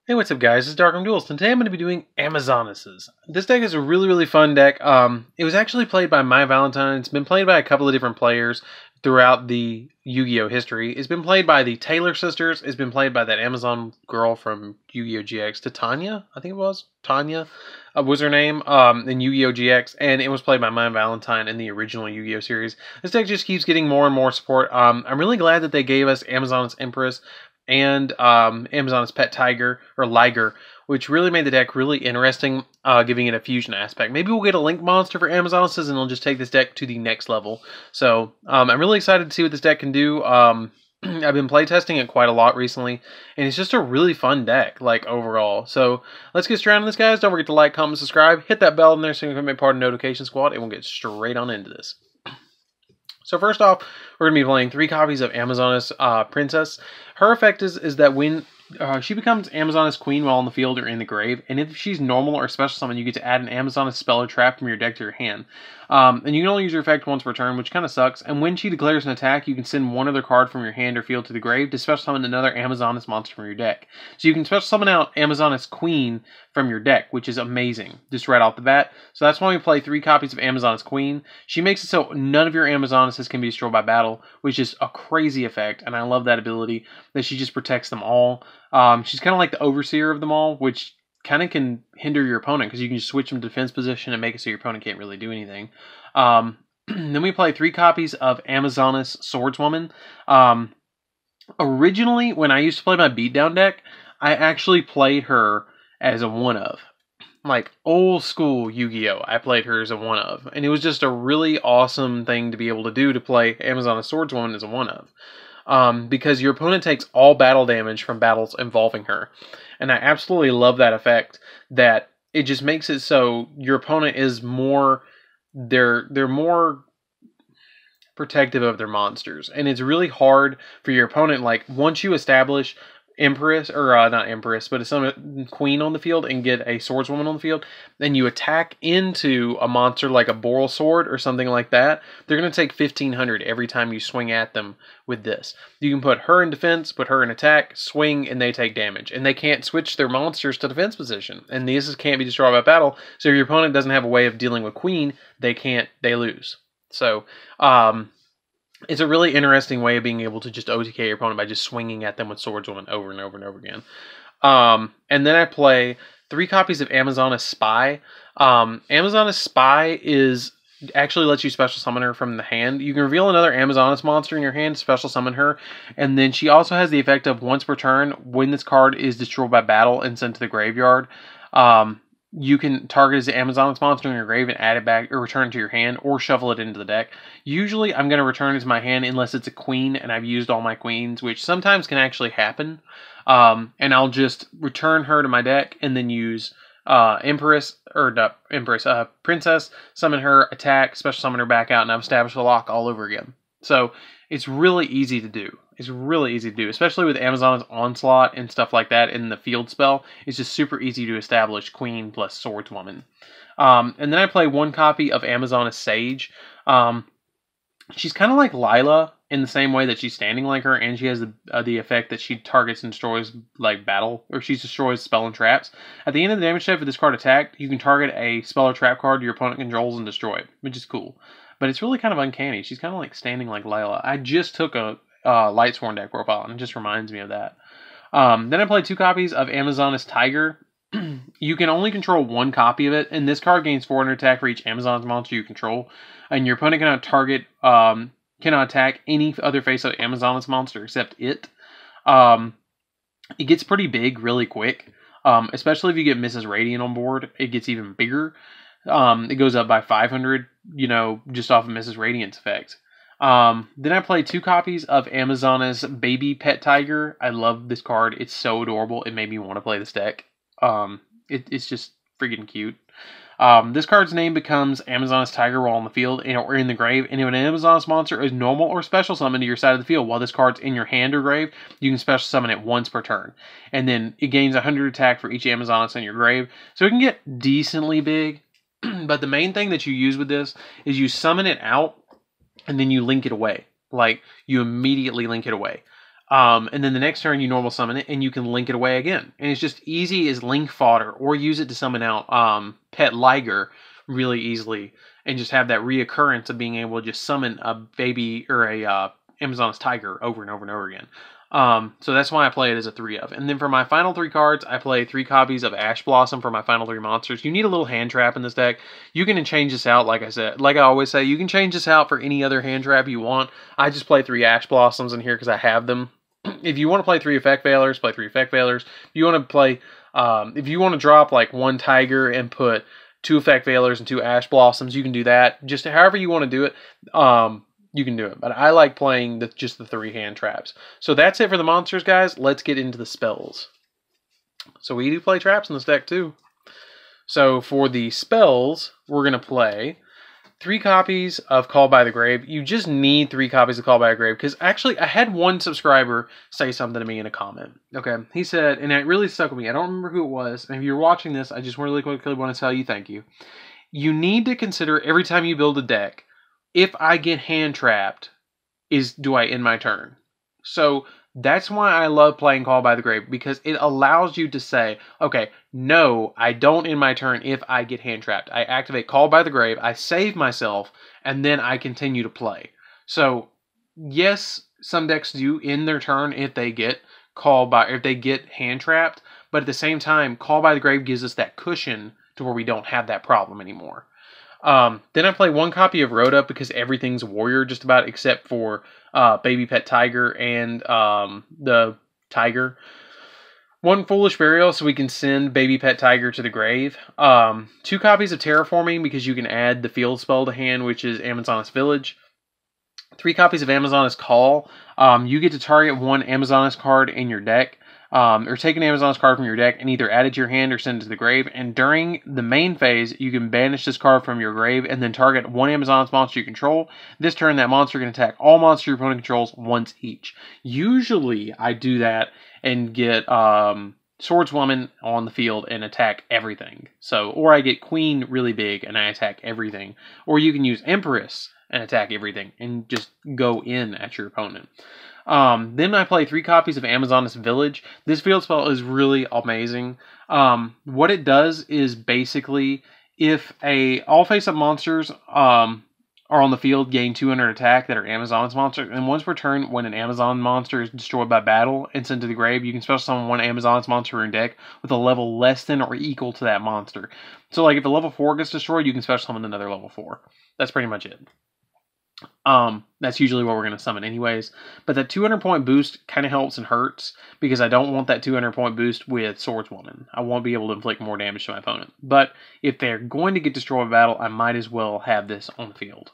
Hey, what's up guys, it's DarkArmedDuelist, and today I'm going to be doing Amazonesses. This deck is a really fun deck. It was actually played by My Valentine. It's been played by a couple of different players throughout the Yu-Gi-Oh history. It's been played by the Taylor sisters. It's been played by that Amazon girl from Yu-Gi-Oh GX, Titania, I think it was. Tanya was her name, in Yu-Gi-Oh GX, and it was played by My Valentine in the original Yu-Gi-Oh series. This deck just keeps getting more and more support. I'm really glad that they gave us Amazon's Empress and Amazon's Pet Tiger, or Liger, which really made the deck really interesting, giving it a fusion aspect. Maybe we'll get a Link monster for Amazonesses, and it'll just take this deck to the next level. So, I'm really excited to see what this deck can do. I've been playtesting it quite a lot recently, and it's just a really fun deck, like, overall. So, let's get straight on this, guys. Don't forget to like, comment, subscribe, hit that bell in there so you can be part of the notification squad, and we'll get straight on into this. So first off, we're going to be playing 3 copies of Amazoness Princess. Her effect is that when she becomes Amazoness Queen while on the field or in the grave, and if she's normal or special summon, you get to add an Amazoness spell or trap from your deck to your hand. And you can only use her effect once per turn, which kind of sucks. And when she declares an attack, you can send one other card from your hand or field to the grave to special summon another Amazoness monster from your deck. So you can special summon out Amazoness Queen from your deck, which is amazing, just right off the bat. So that's why we play 3 copies of Amazoness Queen. She makes it so none of your Amazonesses can be destroyed by battle, which is a crazy effect, and I love that ability, that she just protects them all. She's kind of like the overseer of them all, which kind of can hinder your opponent, because you can just switch them to defense position and make it so your opponent can't really do anything. Then we play 3 copies of Amazoness Swordswoman. Originally, when I used to play my beatdown deck, I actually played her as a one-of. Like old school Yu-Gi-Oh! I played her as a one-of. And it was just a really awesome thing to be able to do, to play Amazoness Swordswoman as a one-of. Because your opponent takes all battle damage from battles involving her. And I absolutely love that effect, that it just makes it so your opponent is more, they're more protective of their monsters. And it's really hard for your opponent, like, once you establish Empress, or not Empress, but some Queen on the field and get a Swordswoman on the field, then you attack into a monster like a Boral Sword or something like that, they're going to take 1500 every time you swing at them with this. You can put her in defense, put her in attack, swing, and they take damage. And they can't switch their monsters to defense position. And these can't be destroyed by battle, so if your opponent doesn't have a way of dealing with Queen, they lose. So, it's a really interesting way of being able to just OTK your opponent by just swinging at them with Swordswoman over and over and over again. And then I play 3 copies of Amazoness Spy. Amazoness Spy actually lets you special summon her from the hand. You can reveal another Amazoness monster in your hand, special summon her, and then she also has the effect of once per turn, when this card is destroyed by battle and sent to the graveyard, you can target as the Amazoness monster in your grave and add it back, or return it to your hand, or shuffle it into the deck. Usually, I'm going to return it to my hand unless it's a queen and I've used all my queens, which sometimes can actually happen. And I'll just return her to my deck and then use Princess, summon her, attack, special summon her back out, and I've established a lock all over again. So it's really easy to do. It's really easy to do, especially with Amazon's Onslaught and stuff like that in the field spell. It's just super easy to establish Queen plus Swordswoman. And then I play 1 copy of Amazoness Sage. She's kind of like Lila in the same way that she's standing like her, and she has the effect that she targets and destroys like battle, or she destroys spell and traps. At the end of the damage step, if this card attacked, you can target a spell or trap card your opponent controls and destroy it, which is cool. But it's really kind of uncanny. She's kind of like standing like Lila. I just took a Lightsworn deck profile, and it just reminds me of that. Then I played 2 copies of Amazoness Tiger. You can only control 1 copy of it, and this card gains 400 attack for each Amazoness monster you control, and your opponent cannot attack any other face-up Amazoness monster except it. It gets pretty big really quick, especially if you get Mrs. Radiant on board. It gets even bigger. It goes up by 500, just off of Mrs. Radiant's effect. Then I played 2 copies of Amazoness Baby Pet Tiger. I love this card. It's so adorable. It made me want to play this deck. It's just freaking cute. This card's name becomes Amazoness Tiger while on the field or in the grave. And if an Amazoness monster is normal or special summoned to your side of the field while this card's in your hand or grave, you can special summon it once per turn. And then it gains 100 attack for each Amazoness in your grave. So it can get decently big. But the main thing that you use with this is you summon it out, and then you link it away. Like, you immediately link it away. And then the next turn you normal summon it, and you can link it away again. And it's just easy as link fodder, or use it to summon out Pet Liger really easily, and just have that reoccurrence of being able to just summon a baby or a Amazoness Tiger over and over and over again. So that's why I play it as a 3 of. And then for my final 3 cards, I play 3 copies of Ash Blossom for my final 3 monsters. You need a little hand trap in this deck. You can change this out, like I always say, you can change this out for any other hand trap you want. I just play 3 Ash Blossoms in here because I have them. If you want to play 3 Effect Veilers, play 3 Effect Veilers. If you want to play, if you want to drop like 1 Tiger and put 2 Effect Veilers and 2 Ash Blossoms, you can do that. Just however you want to do it, you can do it. But I like playing just the 3 hand traps. So that's it for the monsters, guys. Let's get into the spells. So we do play traps in this deck too. So for the spells, we're going to play 3 copies of Call by the Grave. You just need 3 copies of Call by the Grave, because actually I had one subscriber say something to me in a comment. Okay, he said, and it really stuck with me. I don't remember who it was. And if you're watching this, I just really quickly want to tell you thank you. You need to consider every time you build a deck, if I get hand trapped, do I end my turn? So that's why I love playing Call by the Grave, because it allows you to say, okay, no, I don't end my turn if I get hand trapped. I activate Call by the Grave, I save myself, and then I continue to play. So yes, some decks do end their turn if they get hand trapped, but at the same time, Call by the Grave gives us that cushion to where we don't have that problem anymore. Then I play 1 copy of Rhoda because everything's warrior just about except for Baby Pet Tiger and the Tiger. 1 Foolish Burial so we can send Baby Pet Tiger to the grave. 2 copies of Terraforming because you can add the field spell to hand, which is Amazoness Village. 3 copies of Amazoness Call. You get to target 1 Amazoness card in your deck. Or take an Amazoness card from your deck and either add it to your hand or send it to the grave. And during the main phase, you can banish this card from your grave and then target 1 Amazoness monster you control. This turn, that monster can attack all monsters your opponent controls once each. Usually, I do that and get Swordswoman on the field and attack everything. So, or I get Queen really big and I attack everything. Or you can use Empress and attack everything and just go in at your opponent. Then I play 3 copies of Amazoness Village. This field spell is really amazing. What it does is basically, if all face-up monsters are on the field, gain 200 attack that are Amazoness monsters, and once per turn, when an Amazon monster is destroyed by battle and sent to the grave, you can special summon 1 Amazoness monster in your deck with a level less than or equal to that monster. So like if a level 4 gets destroyed, you can special summon another level 4. That's pretty much it. That's usually what we're going to summon anyways. But that 200 point boost kind of helps and hurts because I don't want that 200 point boost with Swordswoman. I won't be able to inflict more damage to my opponent. But if they're going to get destroyed by battle, I might as well have this on the field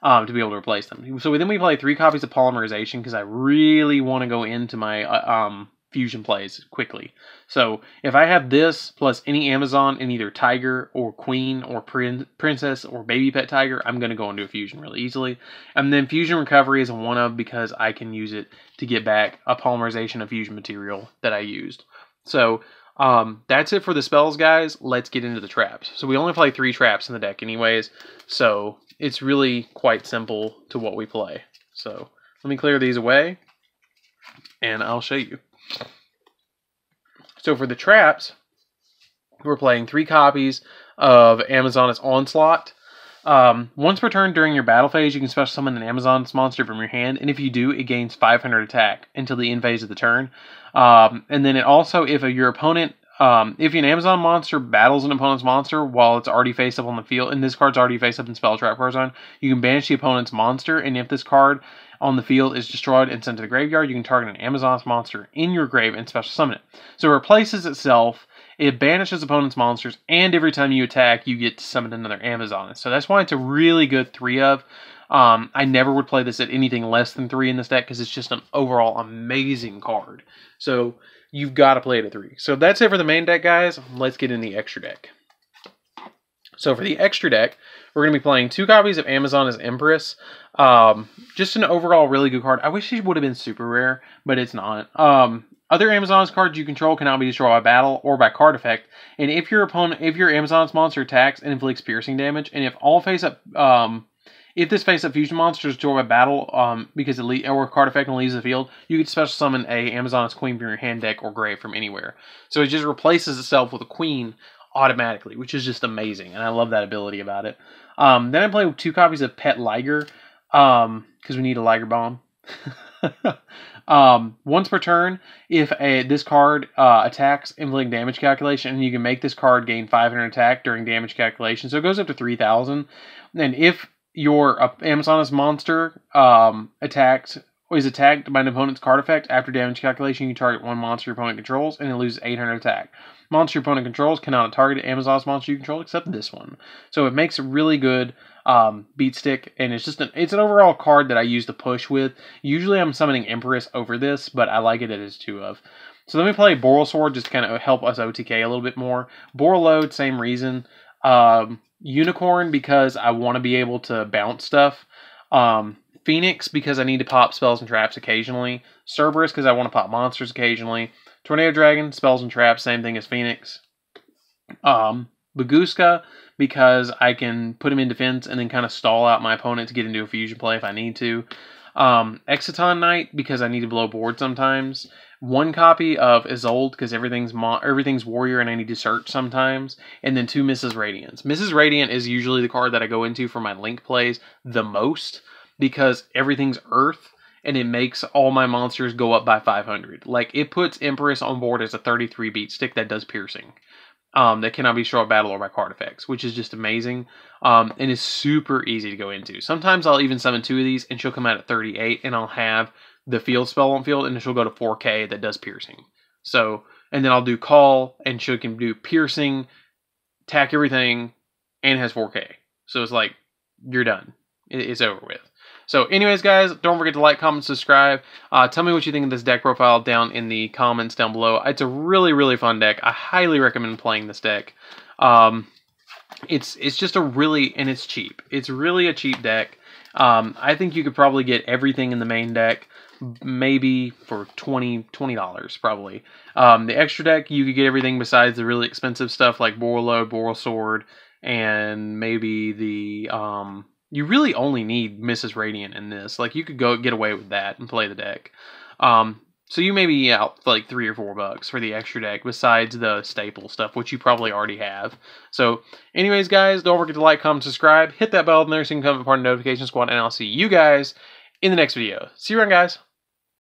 to be able to replace them. So then we play 3 copies of Polymerization because I really want to go into my fusion plays quickly. So if I have this plus any Amazon in either Tiger or Queen or Princess or Baby Pet Tiger, I'm going to go into a fusion really easily. And then Fusion Recovery is a 1-of because I can use it to get back a Polymerization of fusion material that I used. So that's it for the spells, guys. Let's get into the traps. So we only play 3 traps in the deck anyways, so it's really quite simple to what we play. So let me clear these away and I'll show you. So for the traps, we're playing 3 copies of Amazoness Onslaught. Once per turn during your battle phase, you can special summon an Amazoness monster from your hand, and if you do, it gains 500 attack until the end phase of the turn. And then it also, if an Amazon monster battles an opponent's monster while it's already face up on the field, and this card's already face up in Spell Trap Zone, you can banish the opponent's monster, and if this card on the field is destroyed and sent to the graveyard, you can target an Amazoness monster in your grave and special summon it. So it replaces itself, it banishes opponent's monsters, and every time you attack, you get to summon another Amazoness. So that's why it's a really good 3-of. I never would play this at anything less than 3 in this deck because it's just an overall amazing card. So you've got to play it at 3. So that's it for the main deck, guys. Let's get in the extra deck. So for the extra deck, we're going to be playing 2 copies of Amazoness Empress. Just an overall really good card. I wish it would have been super rare, but it's not. Other Amazoness cards you control cannot be destroyed by battle or by card effect. And if your Amazoness monster attacks and inflicts piercing damage, and if all face-up If this face-up fusion monster is destroyed by battle, because or a card effect and leaves the field, you can special summon a Amazoness Queen from your hand, deck, or grave from anywhere. So it just replaces itself with a Queen automatically, which is just amazing, and I love that ability about it. Then I play with 2 copies of Pet Liger, because we need a Liger Bomb. Once per turn, if this card attacks inflicting damage calculation, and you can make this card gain 500 attack during damage calculation, so it goes up to 3,000. And if your Amazoness monster is attacked by an opponent's card effect after damage calculation, you target 1 monster your opponent controls, and it loses 800 attack. Monster your opponent controls cannot target Amazoness monster you control except this one. So it makes a really good beat stick, and it's just it's an overall card that I use to push with. Usually I'm summoning Empress over this, but I like it as 2 of. So let me play Boral Sword just to kind of help us OTK a little bit more. Boral Load, same reason. Unicorn because I want to be able to bounce stuff. Phoenix because I need to pop spells and traps occasionally. Cerberus because I want to pop monsters occasionally. Tornado Dragon, spells and traps, same thing as Phoenix. Baguska because I can put him in defense and then kind of stall out my opponent to get into a fusion play if I need to. Exciton Knight because I need to blow board sometimes. 1 copy of Isolde because everything's warrior and I need to search sometimes. And then 2 Mrs. Radiance. Mrs. Radiant is usually the card that I go into for my link plays the most because everything's earth and it makes all my monsters go up by 500. Like, it puts Empress on board as a 33 beat stick that does piercing. That cannot be destroyed by battle or by card effects, which is just amazing. And is super easy to go into. Sometimes I'll even summon 2 of these and she'll come out at 38 and I'll have the field spell on field and she'll go to 4K that does piercing. So, and then I'll do call and she can do piercing, attack everything, and has 4K. So it's like, you're done. It's over with. So anyways, guys, don't forget to like, comment, subscribe. Tell me what you think of this deck profile down in the comments down below. It's a really, really fun deck. I highly recommend playing this deck. It's just a really, and it's cheap. It's really a cheap deck. I think you could probably get everything in the main deck, maybe for $20 probably. The extra deck, you could get everything besides the really expensive stuff like Boral Load, Boral Sword, and maybe the... you really only need Mrs. Radiant in this. Like, you could go get away with that and play the deck. So you may be out like $3 or $4 for the extra deck besides the staple stuff, which you probably already have. So anyways, guys, don't forget to like, comment, subscribe. Hit that bell in there so you can become a part of the notification squad, and I'll see you guys in the next video. See you around, guys.